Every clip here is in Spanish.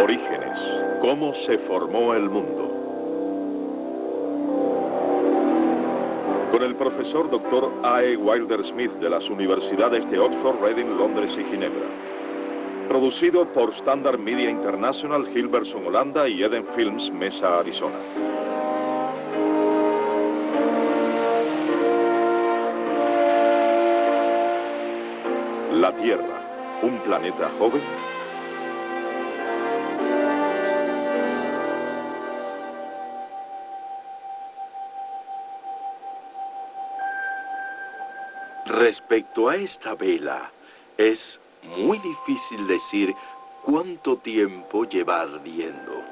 Orígenes. ¿Cómo se formó el mundo? Con el profesor Dr. A.E. Wilder Smith de las universidades de Oxford, Reading, Londres y Ginebra. Producido por Standard Media International, Hilversum, Holanda y Eden Films, Mesa, Arizona. La Tierra, un planeta joven. Respecto a esta vela, es muy difícil decir cuánto tiempo lleva ardiendo.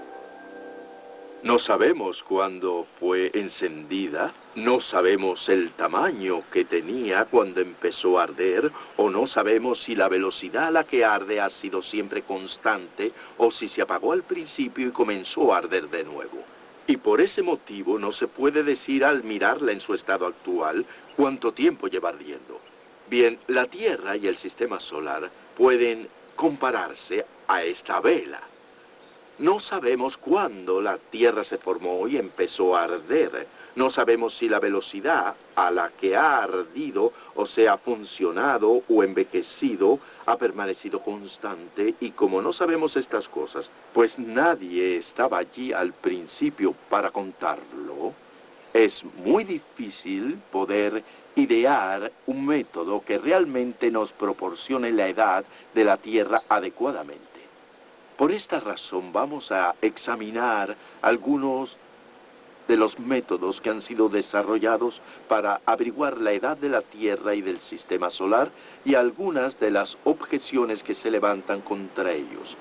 No sabemos cuándo fue encendida, no sabemos el tamaño que tenía cuando empezó a arder, o no sabemos si la velocidad a la que arde ha sido siempre constante, o si se apagó al principio y comenzó a arder de nuevo. Y por ese motivo no se puede decir al mirarla en su estado actual cuánto tiempo lleva ardiendo. Bien, la Tierra y el sistema solar pueden compararse a esta vela. No sabemos cuándo la Tierra se formó y empezó a arder. No sabemos si la velocidad a la que ha ardido, o sea, ha funcionado o envejecido, ha permanecido constante. Y como no sabemos estas cosas, pues nadie estaba allí al principio para contarlo, es muy difícil poder idear un método que realmente nos proporcione la edad de la Tierra adecuadamente. Por esta razón vamos a examinar algunos de los métodos que han sido desarrollados para averiguar la edad de la Tierra y del sistema solar y algunas de las objeciones que se levantan contra ellos.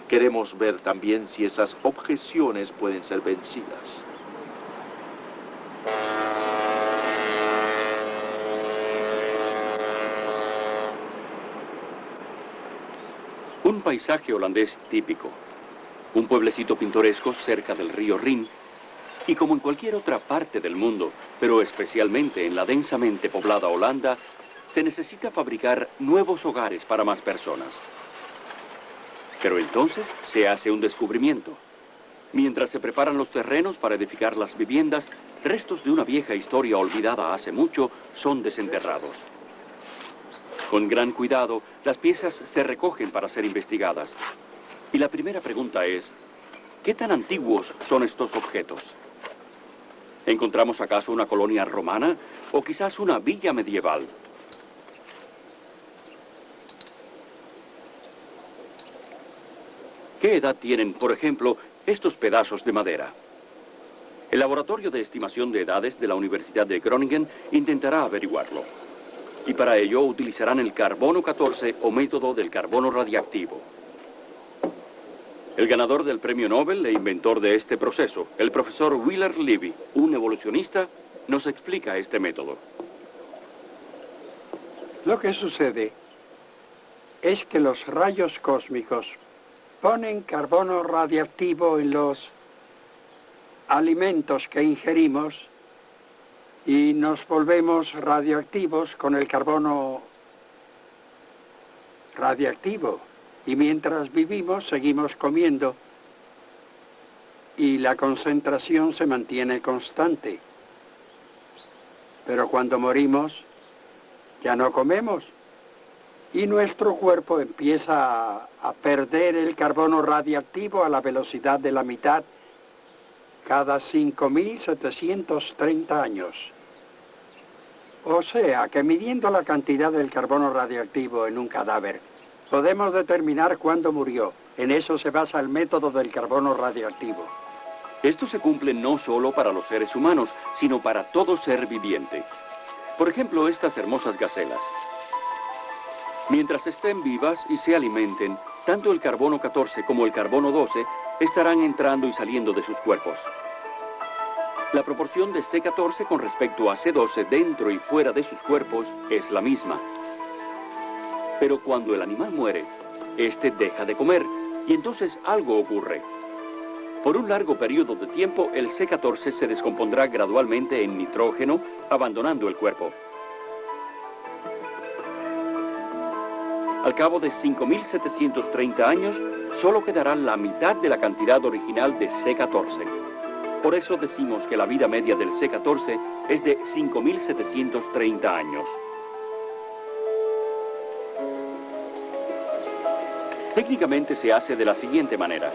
Queremos ver también si esas objeciones pueden ser vencidas. Un paisaje holandés típico, un pueblecito pintoresco cerca del río Rin, y como en cualquier otra parte del mundo, pero especialmente en la densamente poblada Holanda, se necesita fabricar nuevos hogares para más personas. Pero entonces se hace un descubrimiento. Mientras se preparan los terrenos para edificar las viviendas, restos de una vieja historia olvidada hace mucho son desenterrados. Con gran cuidado, las piezas se recogen para ser investigadas. Y la primera pregunta es, ¿qué tan antiguos son estos objetos? ¿Encontramos acaso una colonia romana o quizás una villa medieval? ¿Qué edad tienen, por ejemplo, estos pedazos de madera? El Laboratorio de Estimación de Edades de la Universidad de Groningen intentará averiguarlo. Y para ello utilizarán el carbono 14 o método del carbono radiactivo. El ganador del premio Nobel e inventor de este proceso, el profesor Willard Levy, un evolucionista, nos explica este método. Lo que sucede es que los rayos cósmicos ponen carbono radiactivo en los alimentos que ingerimos y nos volvemos radioactivos con el carbono radiactivo. Y mientras vivimos, seguimos comiendo y la concentración se mantiene constante. Pero cuando morimos, ya no comemos y nuestro cuerpo empieza a perder el carbono radiactivo a la velocidad de la mitad cada 5.730 años. O sea, que midiendo la cantidad del carbono radiactivo en un cadáver, podemos determinar cuándo murió. En eso se basa el método del carbono radiactivo. Esto se cumple no solo para los seres humanos, sino para todo ser viviente. Por ejemplo, estas hermosas gacelas. Mientras estén vivas y se alimenten, tanto el carbono 14 como el carbono 12 estarán entrando y saliendo de sus cuerpos. La proporción de C14 con respecto a C12 dentro y fuera de sus cuerpos es la misma. Pero cuando el animal muere, este deja de comer y entonces algo ocurre. Por un largo periodo de tiempo, el C14 se descompondrá gradualmente en nitrógeno, abandonando el cuerpo. Al cabo de 5.730 años, solo quedará la mitad de la cantidad original de C14. Por eso decimos que la vida media del C14 es de 5.730 años. Técnicamente se hace de la siguiente manera.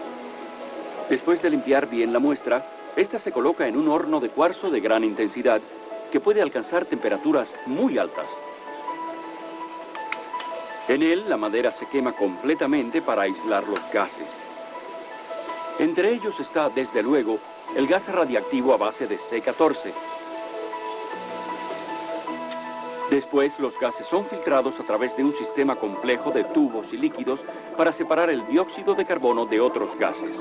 Después de limpiar bien la muestra, esta se coloca en un horno de cuarzo de gran intensidad que puede alcanzar temperaturas muy altas. En él, la madera se quema completamente para aislar los gases. Entre ellos está, desde luego, el gas radiactivo a base de C14. Después, los gases son filtrados a través de un sistema complejo de tubos y líquidos para separar el dióxido de carbono de otros gases.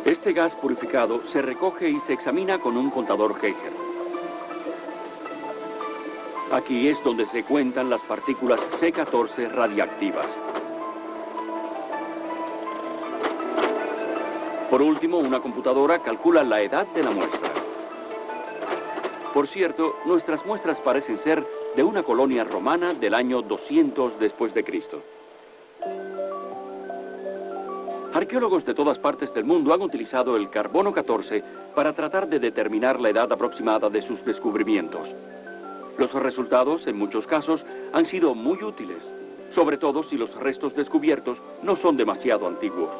Este gas purificado se recoge y se examina con un contador Geiger. Aquí es donde se cuentan las partículas C14 radiactivas. Por último, una computadora calcula la edad de la muestra. Por cierto, nuestras muestras parecen ser de una colonia romana del año 200 después de Cristo. Arqueólogos de todas partes del mundo han utilizado el carbono 14 para tratar de determinar la edad aproximada de sus descubrimientos. Los resultados, en muchos casos, han sido muy útiles, sobre todo si los restos descubiertos no son demasiado antiguos.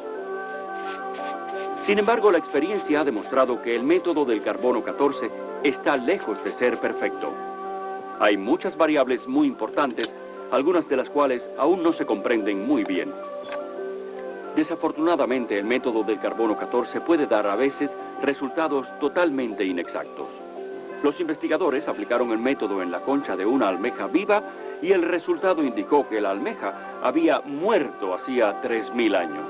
Sin embargo, la experiencia ha demostrado que el método del carbono 14 está lejos de ser perfecto. Hay muchas variables muy importantes, algunas de las cuales aún no se comprenden muy bien. Desafortunadamente, el método del carbono 14 puede dar a veces resultados totalmente inexactos. Los investigadores aplicaron el método en la concha de una almeja viva y el resultado indicó que la almeja había muerto hacía 3.000 años.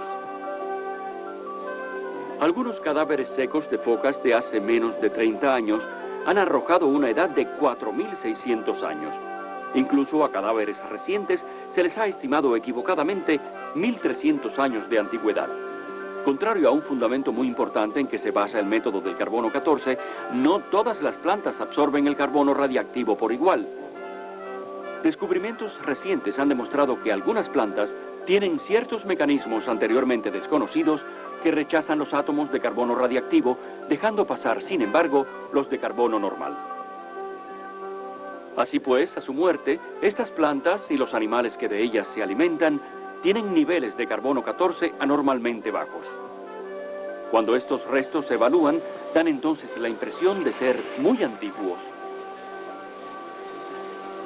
Algunos cadáveres secos de focas de hace menos de 30 años han arrojado una edad de 4.600 años. Incluso a cadáveres recientes se les ha estimado equivocadamente 1.300 años de antigüedad. Contrario a un fundamento muy importante en que se basa el método del carbono 14, no todas las plantas absorben el carbono radiactivo por igual. Descubrimientos recientes han demostrado que algunas plantas tienen ciertos mecanismos anteriormente desconocidos que rechazan los átomos de carbono radiactivo, dejando pasar, sin embargo, los de carbono normal. Así pues, a su muerte, estas plantas y los animales que de ellas se alimentan tienen niveles de carbono 14 anormalmente bajos. Cuando estos restos se evalúan, dan entonces la impresión de ser muy antiguos.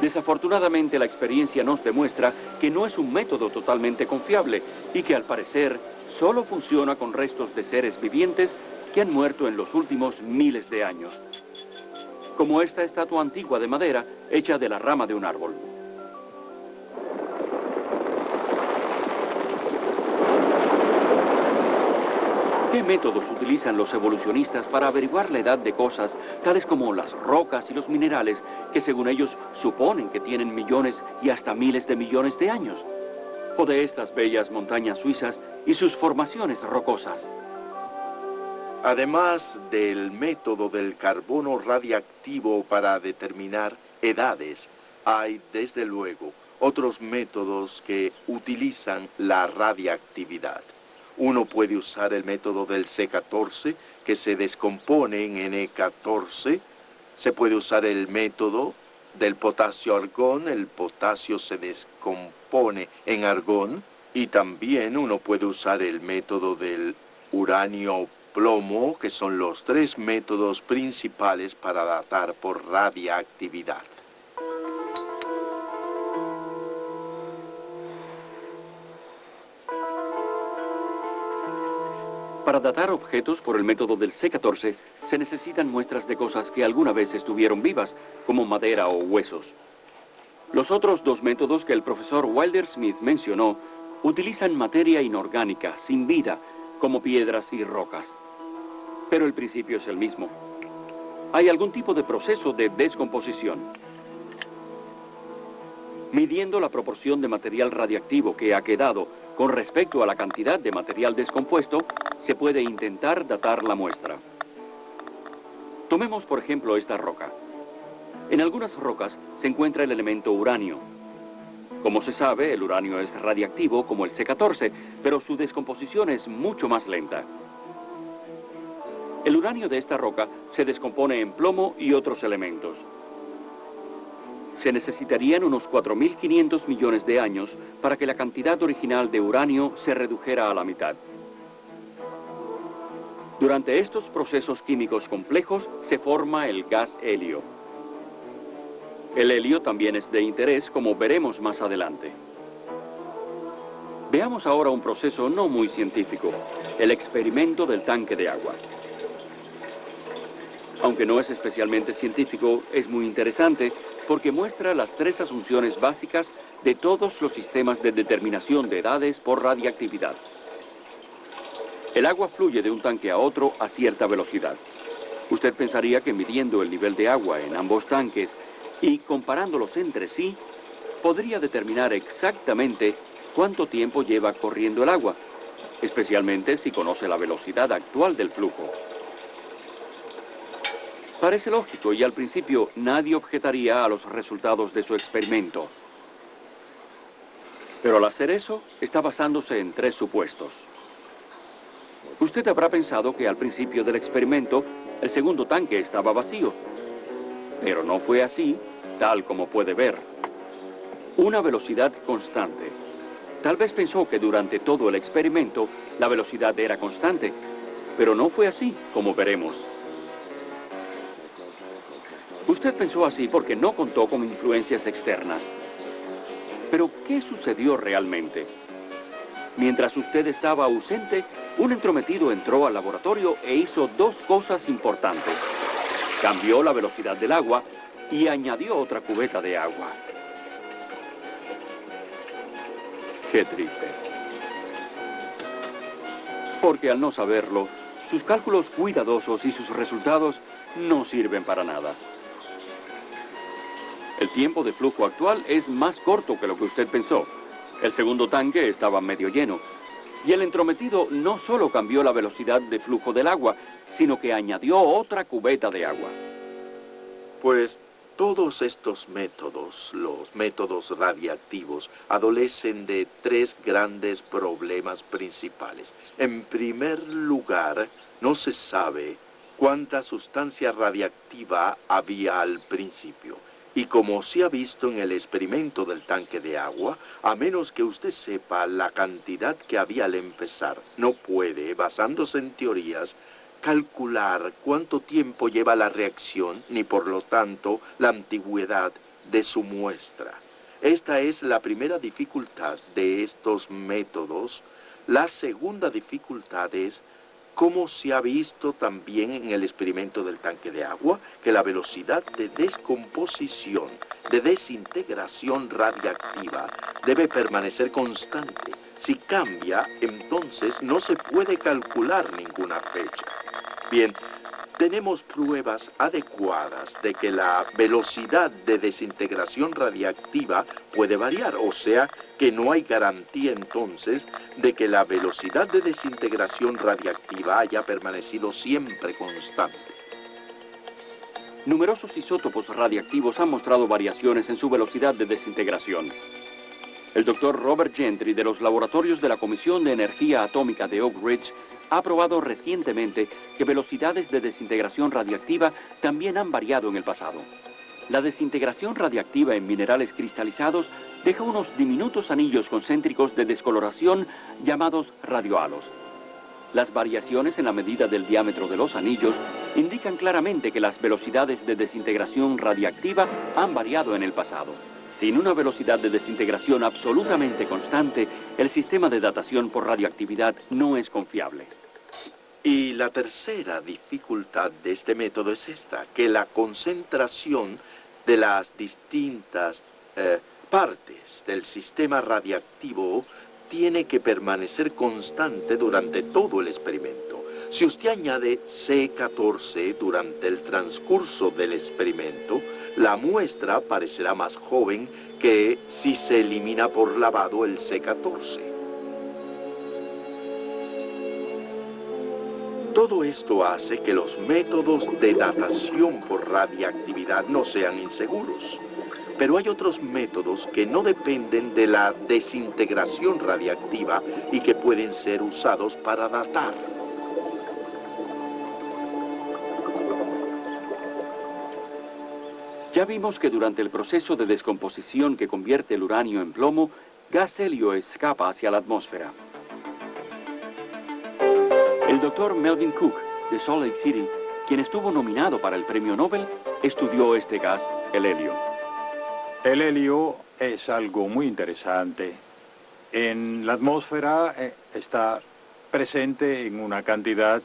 Desafortunadamente, la experiencia nos demuestra que no es un método totalmente confiable y que al parecer solo funciona con restos de seres vivientes que han muerto en los últimos miles de años, como esta estatua antigua de madera hecha de la rama de un árbol. ¿Qué métodos utilizan los evolucionistas para averiguar la edad de cosas tales como las rocas y los minerales que según ellos suponen que tienen millones y hasta miles de millones de años? O de estas bellas montañas suizas y sus formaciones rocosas. Además del método del carbono radiactivo para determinar edades, hay, desde luego, otros métodos que utilizan la radiactividad. Uno puede usar el método del C14, que se descompone en Ne14. Se puede usar el método del potasio-argón. El potasio se descompone en argón. Y también uno puede usar el método del uranio-plomo, que son los tres métodos principales para datar por radiactividad. Para datar objetos por el método del C14, se necesitan muestras de cosas que alguna vez estuvieron vivas, como madera o huesos. Los otros dos métodos que el profesor Wilder Smith mencionó utilizan materia inorgánica, sin vida, como piedras y rocas. Pero el principio es el mismo. Hay algún tipo de proceso de descomposición. Midiendo la proporción de material radiactivo que ha quedado con respecto a la cantidad de material descompuesto, se puede intentar datar la muestra. Tomemos, por ejemplo, esta roca. En algunas rocas se encuentra el elemento uranio. Como se sabe, el uranio es radiactivo como el C14, pero su descomposición es mucho más lenta. El uranio de esta roca se descompone en plomo y otros elementos. Se necesitarían unos 4.500 millones de años para que la cantidad original de uranio se redujera a la mitad. Durante estos procesos químicos complejos se forma el gas helio. El helio también es de interés, como veremos más adelante. Veamos ahora un proceso no muy científico, el experimento del tanque de agua. Aunque no es especialmente científico, es muy interesante porque muestra las tres asunciones básicas de todos los sistemas de determinación de edades por radiactividad. El agua fluye de un tanque a otro a cierta velocidad. Usted pensaría que midiendo el nivel de agua en ambos tanques y comparándolos entre sí, podría determinar exactamente cuánto tiempo lleva corriendo el agua, especialmente si conoce la velocidad actual del flujo. Parece lógico y al principio nadie objetaría a los resultados de su experimento. Pero al hacer eso, está basándose en tres supuestos. Usted habrá pensado que al principio del experimento, el segundo tanque estaba vacío. Pero no fue así, tal como puede ver. Una velocidad constante. Tal vez pensó que durante todo el experimento, la velocidad era constante. Pero no fue así, como veremos. Usted pensó así porque no contó con influencias externas. Pero, ¿qué sucedió realmente? Mientras usted estaba ausente, un entrometido entró al laboratorio e hizo dos cosas importantes. Cambió la velocidad del agua y añadió otra cubeta de agua. Qué triste. Porque al no saberlo, sus cálculos cuidadosos y sus resultados no sirven para nada. El tiempo de flujo actual es más corto que lo que usted pensó. El segundo tanque estaba medio lleno. Y el entrometido no solo cambió la velocidad de flujo del agua, sino que añadió otra cubeta de agua. Pues todos estos métodos, los métodos radiactivos, adolecen de tres grandes problemas principales. En primer lugar, no se sabe cuánta sustancia radiactiva había al principio. Y como se ha visto en el experimento del tanque de agua, a menos que usted sepa la cantidad que había al empezar, no puede, basándose en teorías, calcular cuánto tiempo lleva la reacción, ni por lo tanto la antigüedad de su muestra. Esta es la primera dificultad de estos métodos. La segunda dificultad es, como se ha visto también en el experimento del tanque de agua, que la velocidad de descomposición, de desintegración radiactiva, debe permanecer constante. Si cambia, entonces no se puede calcular ninguna fecha. Bien, tenemos pruebas adecuadas de que la velocidad de desintegración radiactiva puede variar, o sea, que no hay garantía entonces de que la velocidad de desintegración radiactiva haya permanecido siempre constante. Numerosos isótopos radiactivos han mostrado variaciones en su velocidad de desintegración. El doctor Robert Gentry de los laboratorios de la Comisión de Energía Atómica de Oak Ridge ha probado recientemente que velocidades de desintegración radiactiva también han variado en el pasado. La desintegración radiactiva en minerales cristalizados deja unos diminutos anillos concéntricos de descoloración llamados radiohalos. Las variaciones en la medida del diámetro de los anillos indican claramente que las velocidades de desintegración radiactiva han variado en el pasado. Sin una velocidad de desintegración absolutamente constante, el sistema de datación por radioactividad no es confiable. Y la tercera dificultad de este método es esta, que la concentración de las distintas partes del sistema radiactivo tiene que permanecer constante durante todo el experimento. Si usted añade C14 durante el transcurso del experimento, la muestra parecerá más joven que si se elimina por lavado el C14. Todo esto hace que los métodos de datación por radiactividad no sean inseguros. Pero hay otros métodos que no dependen de la desintegración radiactiva y que pueden ser usados para datar. Ya vimos que durante el proceso de descomposición que convierte el uranio en plomo, gas helio escapa hacia la atmósfera. El doctor Melvin Cook, de Salt Lake City, quien estuvo nominado para el premio Nobel, estudió este gas, el helio. El helio es algo muy interesante. En la atmósfera está presente en una cantidad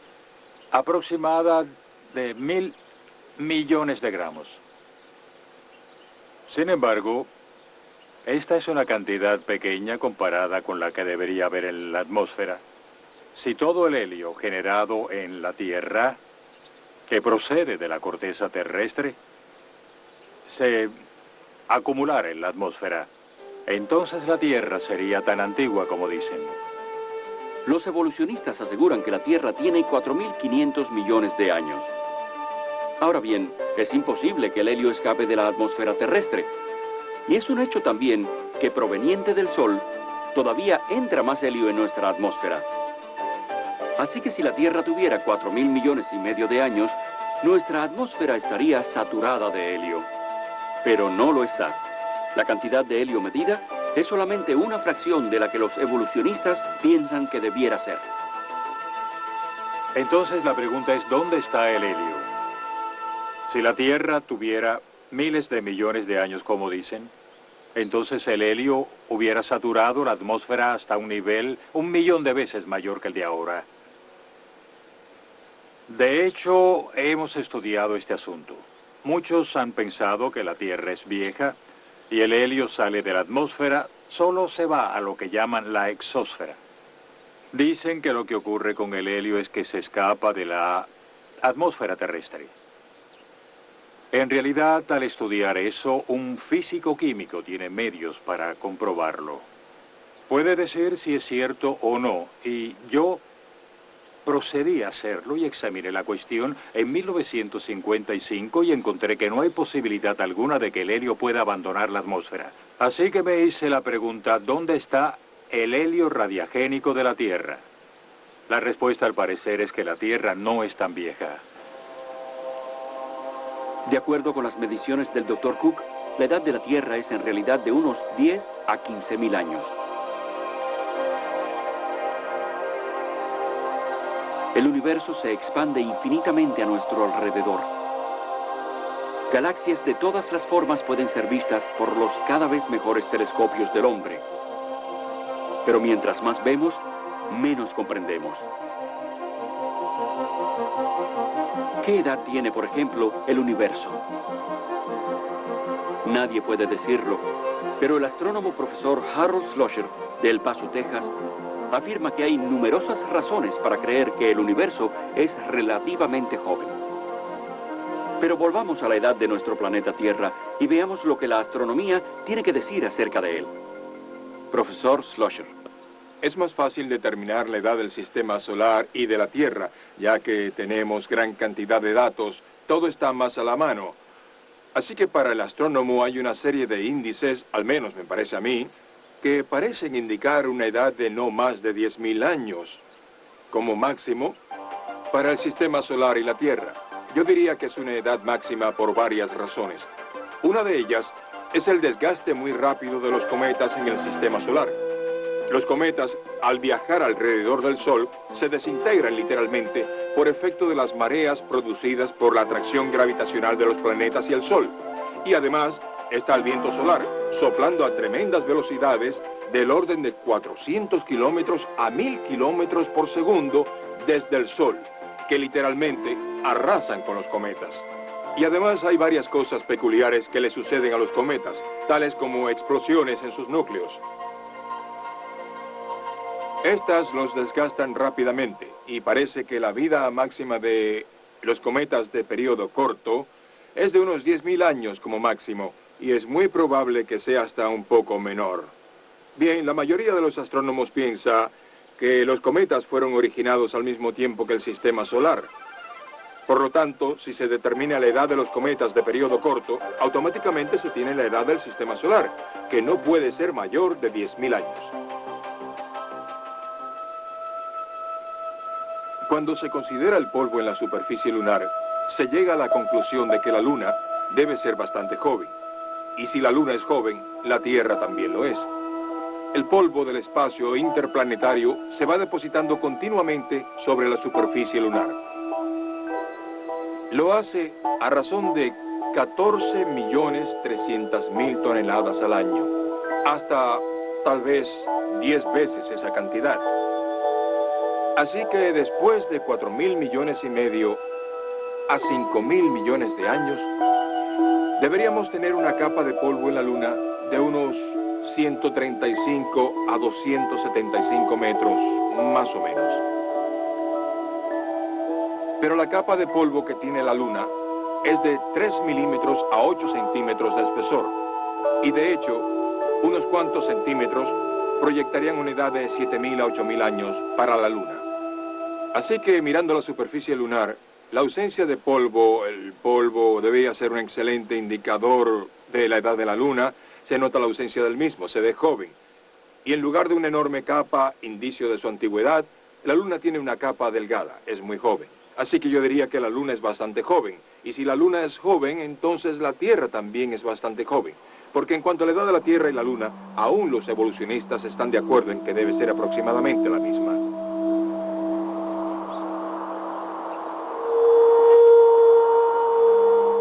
aproximada de 1.000 millones de gramos. Sin embargo, esta es una cantidad pequeña comparada con la que debería haber en la atmósfera. Si todo el helio generado en la Tierra, que procede de la corteza terrestre, se acumulara en la atmósfera, entonces la Tierra sería tan antigua como dicen. Los evolucionistas aseguran que la Tierra tiene 4.500 millones de años. Ahora bien, es imposible que el helio escape de la atmósfera terrestre. Y es un hecho también que proveniente del Sol, todavía entra más helio en nuestra atmósfera. Así que si la Tierra tuviera 4.000 millones y medio de años, nuestra atmósfera estaría saturada de helio. Pero no lo está. La cantidad de helio medida es solamente una fracción de la que los evolucionistas piensan que debiera ser. Entonces la pregunta es, ¿dónde está el helio? Si la Tierra tuviera miles de millones de años, como dicen, entonces el helio hubiera saturado la atmósfera hasta un nivel 1.000.000 de veces mayor que el de ahora. De hecho, hemos estudiado este asunto. Muchos han pensado que la Tierra es vieja y el helio sale de la atmósfera, solo se va a lo que llaman la exósfera. Dicen que lo que ocurre con el helio es que se escapa de la atmósfera terrestre. En realidad, al estudiar eso, un físico químico tiene medios para comprobarlo. Puede decir si es cierto o no, y yo procedí a hacerlo y examiné la cuestión en 1955 y encontré que no hay posibilidad alguna de que el helio pueda abandonar la atmósfera. Así que me hice la pregunta, ¿dónde está el helio radiagénico de la Tierra? La respuesta al parecer es que la Tierra no es tan vieja. De acuerdo con las mediciones del Dr. Cook, la edad de la Tierra es en realidad de unos 10 a 15.000 años. El universo se expande infinitamente a nuestro alrededor. Galaxias de todas las formas pueden ser vistas por los cada vez mejores telescopios del hombre. Pero mientras más vemos, menos comprendemos. ¿Qué edad tiene, por ejemplo, el universo? Nadie puede decirlo, pero el astrónomo profesor Harold Schlosser, de El Paso, Texas, afirma que hay numerosas razones para creer que el universo es relativamente joven. Pero volvamos a la edad de nuestro planeta Tierra y veamos lo que la astronomía tiene que decir acerca de él. Profesor Schlosser. Es más fácil determinar la edad del sistema solar y de la Tierra, ya que tenemos gran cantidad de datos, todo está más a la mano. Así que para el astrónomo hay una serie de índices, al menos me parece a mí, que parecen indicar una edad de no más de 10.000 años, como máximo, para el sistema solar y la Tierra. Yo diría que es una edad máxima por varias razones. Una de ellas es el desgaste muy rápido de los cometas en el sistema solar. Los cometas, al viajar alrededor del Sol, se desintegran literalmente por efecto de las mareas producidas por la atracción gravitacional de los planetas y el Sol. Y además está el viento solar, soplando a tremendas velocidades del orden de 400 kilómetros a 1.000 kilómetros por segundo desde el Sol, que literalmente arrasan con los cometas. Y además hay varias cosas peculiares que le suceden a los cometas, tales como explosiones en sus núcleos. Estas los desgastan rápidamente y parece que la vida máxima de los cometas de periodo corto es de unos 10.000 años como máximo, y es muy probable que sea hasta un poco menor. Bien, la mayoría de los astrónomos piensa que los cometas fueron originados al mismo tiempo que el sistema solar. Por lo tanto, si se determina la edad de los cometas de periodo corto, automáticamente se tiene la edad del sistema solar, que no puede ser mayor de 10.000 años. Cuando se considera el polvo en la superficie lunar, se llega a la conclusión de que la Luna debe ser bastante joven. Y si la Luna es joven, la Tierra también lo es. El polvo del espacio interplanetario se va depositando continuamente sobre la superficie lunar. Lo hace a razón de 14.300.000 toneladas al año, hasta tal vez 10 veces esa cantidad. Así que después de 4.000 millones y medio a 5.000 millones de años, deberíamos tener una capa de polvo en la Luna de unos 135 a 275 metros, más o menos. Pero la capa de polvo que tiene la Luna es de 3 milímetros a 8 centímetros de espesor. Y de hecho, unos cuantos centímetros proyectarían una edad de 7.000 a 8.000 años para la Luna. Así que mirando la superficie lunar, la ausencia de polvo, el polvo debía ser un excelente indicador de la edad de la Luna. Se nota la ausencia del mismo, se ve joven. Y en lugar de una enorme capa, indicio de su antigüedad, la Luna tiene una capa delgada, es muy joven. Así que yo diría que la Luna es bastante joven. Y si la Luna es joven, entonces la Tierra también es bastante joven. Porque en cuanto a la edad de la Tierra y la Luna, aún los evolucionistas están de acuerdo en que debe ser aproximadamente la misma.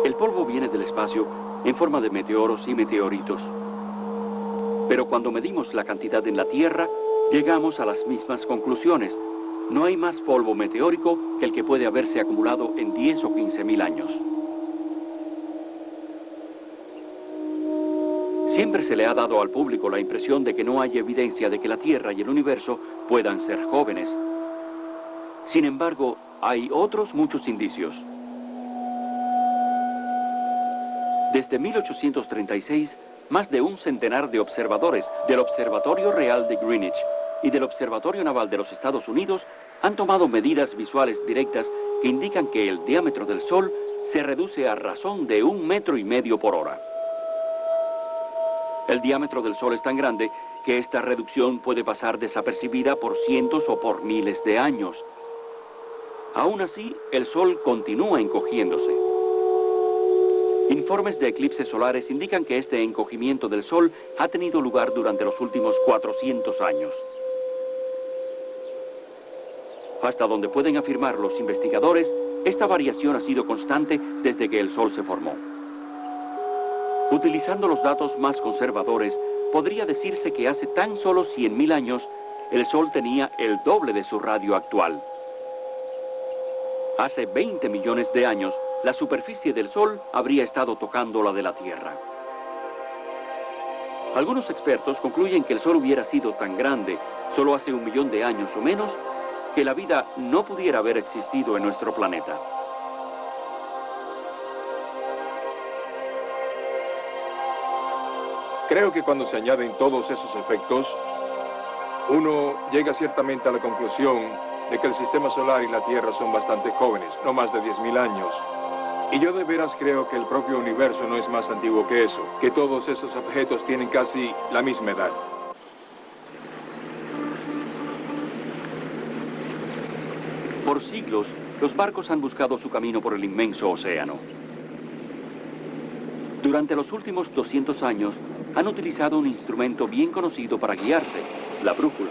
El polvo viene del espacio en forma de meteoros y meteoritos. Pero cuando medimos la cantidad en la Tierra, llegamos a las mismas conclusiones. No hay más polvo meteórico que el que puede haberse acumulado en 10 o 15.000 años. Siempre se le ha dado al público la impresión de que no hay evidencia de que la Tierra y el universo puedan ser jóvenes. Sin embargo, hay otros muchos indicios. Desde 1836, más de un centenar de observadores del Observatorio Real de Greenwich y del Observatorio Naval de los Estados Unidos han tomado medidas visuales directas que indican que el diámetro del Sol se reduce a razón de 1,5 metros por hora. El diámetro del Sol es tan grande que esta reducción puede pasar desapercibida por cientos o por miles de años. Aún así, el Sol continúa encogiéndose. Informes de eclipses solares indican que este encogimiento del Sol ha tenido lugar durante los últimos 400 años. Hasta donde pueden afirmar los investigadores, esta variación ha sido constante desde que el Sol se formó. Utilizando los datos más conservadores, podría decirse que hace tan solo 100.000 años, el Sol tenía el doble de su radio actual. Hace 20 millones de años, la superficie del Sol habría estado tocando la de la Tierra. Algunos expertos concluyen que el Sol hubiera sido tan grande, solo hace 1 millón de años o menos, que la vida no pudiera haber existido en nuestro planeta. Creo que cuando se añaden todos esos efectos, uno llega ciertamente a la conclusión de que el sistema solar y la Tierra son bastante jóvenes, no más de 10.000 años. Y yo de veras creo que el propio universo no es más antiguo que eso, que todos esos objetos tienen casi la misma edad. Por siglos, los barcos han buscado su camino por el inmenso océano. Durante los últimos 200 años, han utilizado un instrumento bien conocido para guiarse, la brújula.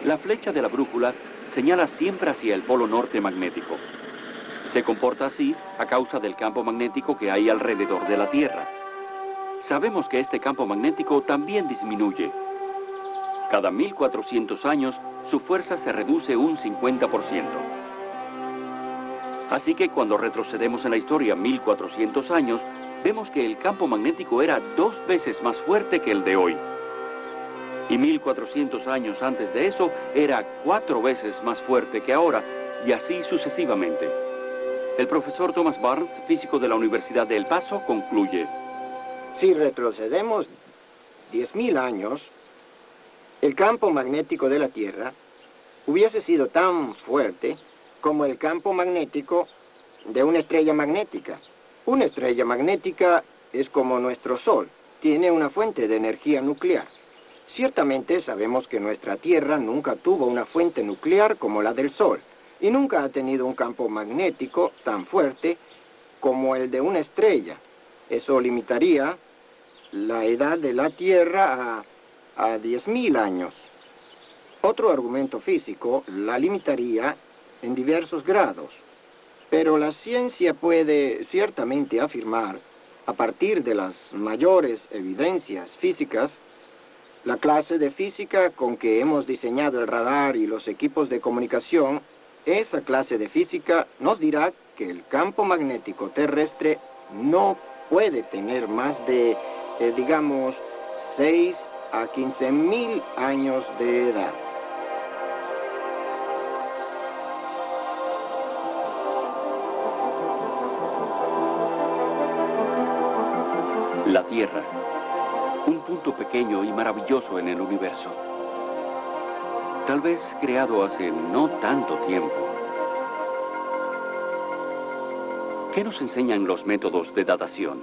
La flecha de la brújula señala siempre hacia el polo norte magnético. Se comporta así a causa del campo magnético que hay alrededor de la Tierra. Sabemos que este campo magnético también disminuye. Cada 1.400 años, su fuerza se reduce un 50%. Así que cuando retrocedemos en la historia 1.400 años, vemos que el campo magnético era 2 veces más fuerte que el de hoy. Y 1400 años antes de eso era 4 veces más fuerte que ahora, y así sucesivamente. El profesor Thomas Barnes, físico de la Universidad de El Paso, concluye: si retrocedemos 10.000 años, el campo magnético de la Tierra hubiese sido tan fuerte como el campo magnético de una estrella magnética. Una estrella magnética es como nuestro Sol, tiene una fuente de energía nuclear. Ciertamente sabemos que nuestra Tierra nunca tuvo una fuente nuclear como la del Sol, y nunca ha tenido un campo magnético tan fuerte como el de una estrella. Eso limitaría la edad de la Tierra a 10.000 años. Otro argumento físico la limitaría en diversos grados, pero la ciencia puede ciertamente afirmar, a partir de las mayores evidencias físicas, la clase de física con que hemos diseñado el radar y los equipos de comunicación, esa clase de física nos dirá que el campo magnético terrestre no puede tener más de, digamos, 6 a 15.000 años de edad. La Tierra, un punto pequeño y maravilloso en el universo. Tal vez creado hace no tanto tiempo. ¿Qué nos enseñan los métodos de datación?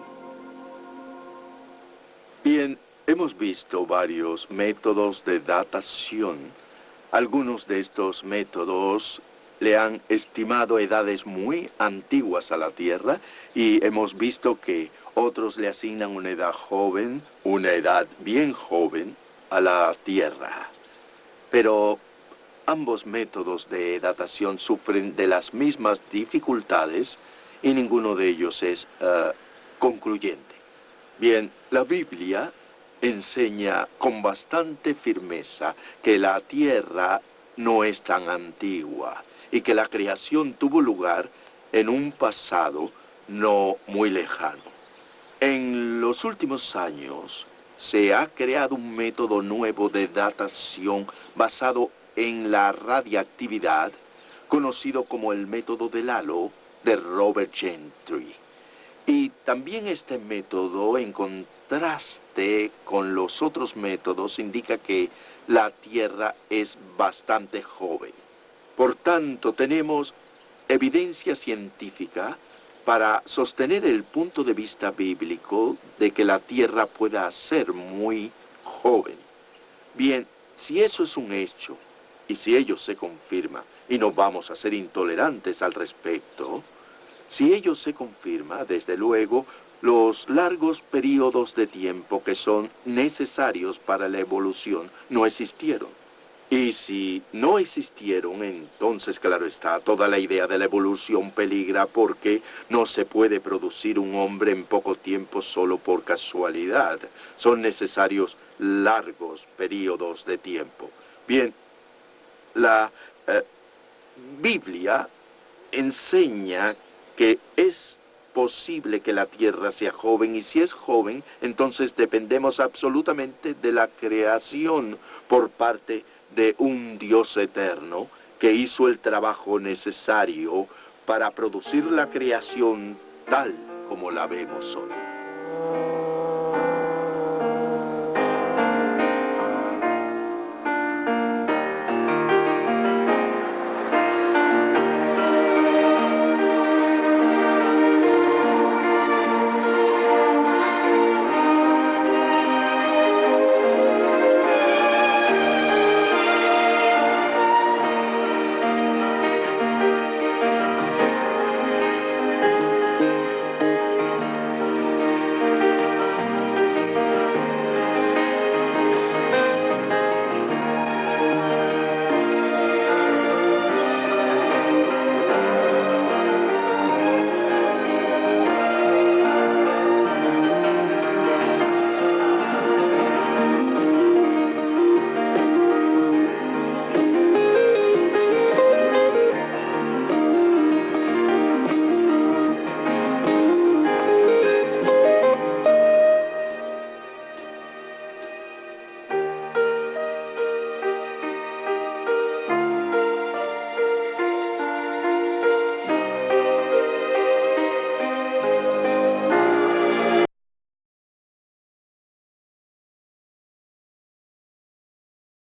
Bien, hemos visto varios métodos de datación. Algunos de estos métodos le han estimado edades muy antiguas a la Tierra y hemos visto que otros le asignan una edad joven, una edad bien joven a la Tierra. Pero ambos métodos de datación sufren de las mismas dificultades y ninguno de ellos es concluyente. Bien, la Biblia enseña con bastante firmeza que la Tierra no es tan antigua y que la creación tuvo lugar en un pasado no muy lejano. En los últimos años se ha creado un método nuevo de datación basado en la radiactividad, conocido como el método del halo de Robert Gentry. Y también este método, en contraste con los otros métodos, indica que la Tierra es bastante joven. Por tanto, tenemos evidencia científica para sostener el punto de vista bíblico de que la Tierra pueda ser muy joven. Bien, si eso es un hecho, y si ello se confirma, y no vamos a ser intolerantes al respecto, si ello se confirma, desde luego, los largos periodos de tiempo que son necesarios para la evolución no existieron. Y si no existieron, entonces, claro está, toda la idea de la evolución peligra porque no se puede producir un hombre en poco tiempo solo por casualidad. Son necesarios largos periodos de tiempo. Bien, la Biblia enseña que es posible que la Tierra sea joven, y si es joven, entonces dependemos absolutamente de la creación por parte de un Dios eterno que hizo el trabajo necesario para producir la creación tal como la vemos hoy.